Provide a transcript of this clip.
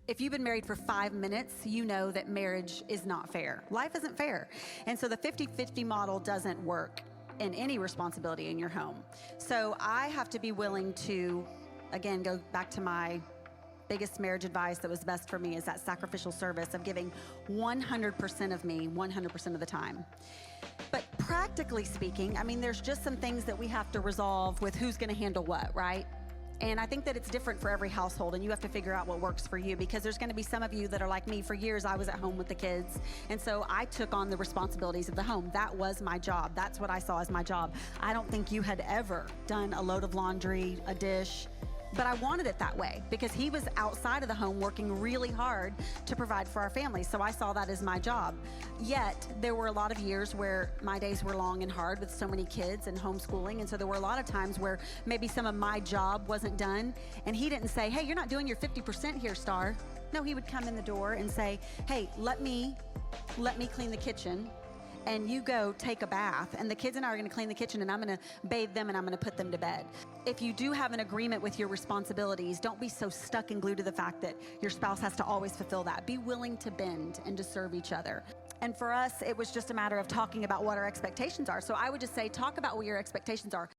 If you've been married for 5 minutes, you know that marriage is not fair. Life isn't fair. And so the 50-50 model doesn't work in any responsibility in your home. So I have to be willing to, again, go back to my biggest marriage advice that was best for me, is that sacrificial service of giving 100% of me 100% of the time. But practically speaking, I mean, there's just some things that we have to resolve with who's going to handle what, right? And I think that it's different for every household, and you have to figure out what works for you, because there's going to be some of you that are like me. For years, I was at home with the kids, and so I took on the responsibilities of the home. That was my job. That's what I saw as my job. I don't think you had ever done a load of laundry, a dish, but I wanted it that way because he was outside of the home working really hard to provide for our family. So I saw that as my job. Yet there were a lot of years where my days were long and hard with so many kids and homeschooling. And so there were a lot of times where maybe some of my job wasn't done. And he didn't say, hey, you're not doing your 50% here, Star. No, he would come in the door and say, hey, let me clean the kitchen, and you go take a bath, and the kids and I are going to clean the kitchen, and I'm going to bathe them, and I'm going to put them to bed. If you do have an agreement with your responsibilities, don't be so stuck and glued to the fact that your spouse has to always fulfill that. Be willing to bend and to serve each other. And for us, it was just a matter of talking about what our expectations are. So I would just say, talk about what your expectations are.